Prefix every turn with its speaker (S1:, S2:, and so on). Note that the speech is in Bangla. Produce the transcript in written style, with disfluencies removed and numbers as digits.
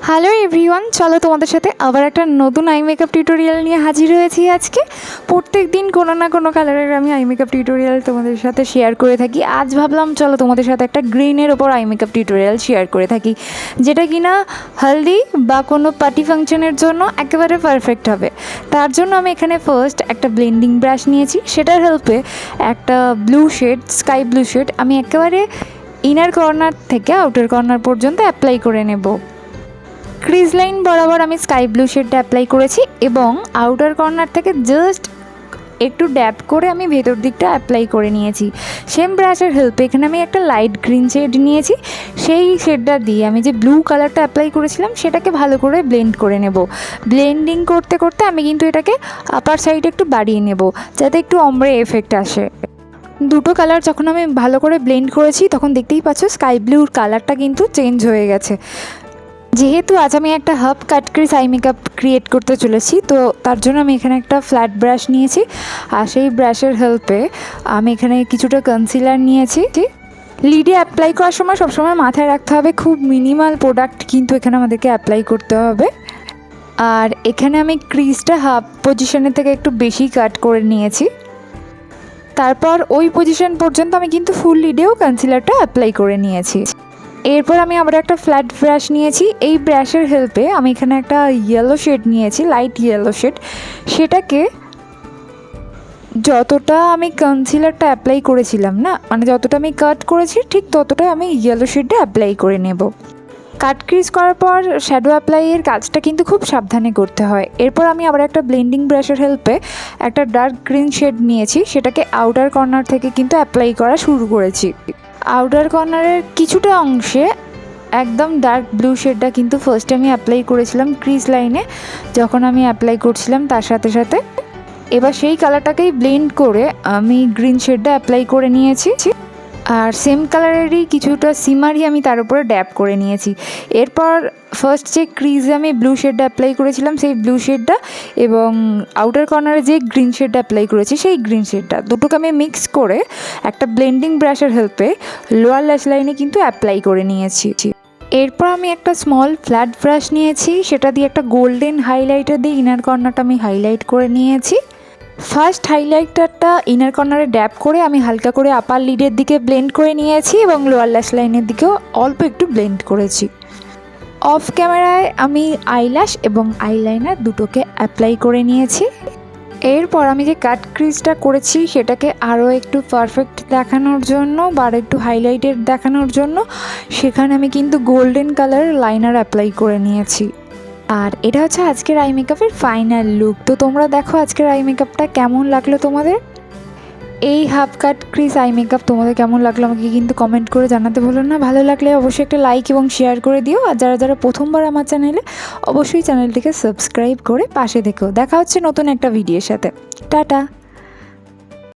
S1: হ্যালো এভরিওয়ান, চলো তোমাদের সাথে আবার একটা নতুন আই মেকআপ টিউটোরিয়াল নিয়ে হাজির হয়েছি আজকে। প্রত্যেক দিন কোনো না কোনো কালারের আমি আই মেকআপ টিউটোরিয়াল তোমাদের সাথে শেয়ার করে থাকি। আজ ভাবলাম চলো তোমাদের সাথে একটা গ্রিনের ওপর আই মেকআপ টিউটোরিয়াল শেয়ার করে থাকি, যেটা কিনা হলদি বা কোনো পার্টি ফাংশনের জন্য একেবারে পারফেক্ট হবে। তার জন্য আমি এখানে ফার্স্ট একটা ব্লেন্ডিং ব্রাশ নিয়েছি, সেটার হেল্পে একটা blue shade, sky blue shade আমি একেবারে ইনার কর্নার থেকে আউটার কর্নার পর্যন্ত অ্যাপ্লাই করে নেব। ক্রিজ লাইন বরাবর আমি স্কাই ব্লু শেডটা অ্যাপ্লাই করেছি এবং আউটার কর্নার থেকে জাস্ট একটু ড্যাপ করে আমি ভেতর দিকটা অ্যাপ্লাই করে নিয়েছি। সেম ব্রাশের হেল্পে এখানে আমি একটা লাইট গ্রিন শেড নিয়েছি, সেই শেডটা দিয়ে আমি যে ব্লু কালারটা অ্যাপ্লাই করেছিলাম সেটাকে ভালো করে ব্লেন্ড করে নেব। ব্লেন্ডিং করতে করতে আমি কিন্তু এটাকে আপার সাইডে একটু বাড়িয়ে নেব, যাতে একটু অমব্রে এফেক্ট আসে। দুটো কালার যখন আমি ভালো করে ব্লেন্ড করেছি তখন দেখতেই পাচ্ছ স্কাই ব্লুর কালারটা কিন্তু চেঞ্জ হয়ে গেছে। যেহেতু আজ আমি একটা half cut crease eye makeup create করতে চলেছি, তো তার জন্য আমি এখানে একটা ফ্ল্যাট ব্রাশ নিয়েছি, আর সেই ব্রাশের হেল্পে আমি এখানে কিছুটা কনসিলার নিয়েছি। লিডে অ্যাপ্লাই করার সময় সবসময় মাথায় রাখতে হবে খুব মিনিমাল প্রোডাক্ট কিন্তু এখানে আমাদেরকে অ্যাপ্লাই করতে হবে। আর এখানে আমি ক্রিজটা হাফ পজিশনের থেকে একটু বেশি কাট করে নিয়েছি। তারপর ওই পজিশন পর্যন্ত আমি কিন্তু ফুল লিডেও কনসিলারটা অ্যাপ্লাই করে নিয়েছি। এরপর আমি আবার একটা ফ্ল্যাট ব্রাশ নিয়েছি, এই ব্রাশের হেল্পে আমি এখানে একটা ইয়েলো শেড নিয়েছি, লাইট ইয়েলো শেড। সেটাকে যতটা আমি কনসিলারটা অ্যাপ্লাই করেছিলাম না, মানে যতটা আমি কাট করেছি ঠিক ততটাই আমি ইয়েলো শেডটা অ্যাপ্লাই করে নেব। কাট ক্রিজ করার পর শ্যাডো অ্যাপ্লাইয়ের কাজটা কিন্তু খুব সাবধানে করতে হয়। এরপর আমি আবার একটা ব্লেন্ডিং ব্রাশের হেল্পে একটা ডার্ক গ্রিন শেড নিয়েছি, সেটাকে আউটার কর্নার থেকে কিন্তু অ্যাপ্লাই করা শুরু করেছি। আউটার কর্নারের কিছুটা অংশে একদম ডার্ক ব্লু শেডটা কিন্তু ফার্স্টে আমি অ্যাপ্লাই করেছিলাম ক্রিজ লাইনে, যখন আমি অ্যাপ্লাই করছিলাম তার সাথে সাথে এবার সেই কালারটাকেই ব্লেন্ড করে আমি গ্রিন শেডটা অ্যাপ্লাই করে নিয়েছি। আর সেম কালারেরই কিছুটা সিমারি আমি তার উপরে ড্যাপ করে নিয়েছি। এরপর ফার্স্ট যে ক্রিজে আমি ব্লু শেডটা অ্যাপ্লাই করেছিলাম সেই ব্লু শেডটা এবং আউটার কর্নারে যে গ্রিন শেডটা অ্যাপ্লাই করেছি সেই গ্রিন শেডটা দুটোকে আমি মিক্স করে একটা ব্লেন্ডিং ব্রাশের হেল্পে লোয়ার ল্যাশ লাইনে কিন্তু অ্যাপ্লাই করে নিয়েছি। এরপর আমি একটা স্মল ফ্ল্যাট ব্রাশ নিয়েছি, সেটা দিয়ে একটা গোল্ডেন হাইলাইটার দিয়ে ইনার কর্নারটা আমি হাইলাইট করে নিয়েছি। ফার্স্ট হাইলাইটারটা ইনার কর্নারে ড্যাপ করে আমি হালকা করে আপার লিডের দিকে ব্লেন্ড করে নিয়েছি এবং লোয়ার ল্যাশ লাইনের দিকেও অল্প একটু ব্লেন্ড করেছি। অফ ক্যামেরায় আমি আইল্যাশ এবং আইলাইনার দুটোকে অ্যাপ্লাই করে নিয়েছি। এরপর আমি যে কাট ক্রিজটা করেছি সেটাকে আরও একটু পারফেক্ট দেখানোর জন্য বা আরও একটু হাইলাইটেড দেখানোর জন্য সেখানে আমি কিন্তু গোল্ডেন কালার লাইনার অ্যাপ্লাই করে নিয়েছি। আর এটা হচ্ছে আজকের আই মেকআপের ফাইনাল লুক। তো তোমরা দেখো আজকের আই মেকআপটা কেমন লাগলো তোমাদের। এই half cut crease eye makeup তোমাদের কেমন লাগলো আমাকে কিন্তু কমেন্ট করে জানাতে ভুলো না। ভালো লাগলে অবশ্যই একটা লাইক এবং শেয়ার করে দিও। আর যারা যারা প্রথমবার আমার চ্যানেলে, অবশ্যই চ্যানেলটিকে সাবস্ক্রাইব করে পাশে থেকো। দেখা হচ্ছে নতুন একটা ভিডিওর সাথে। টাটা।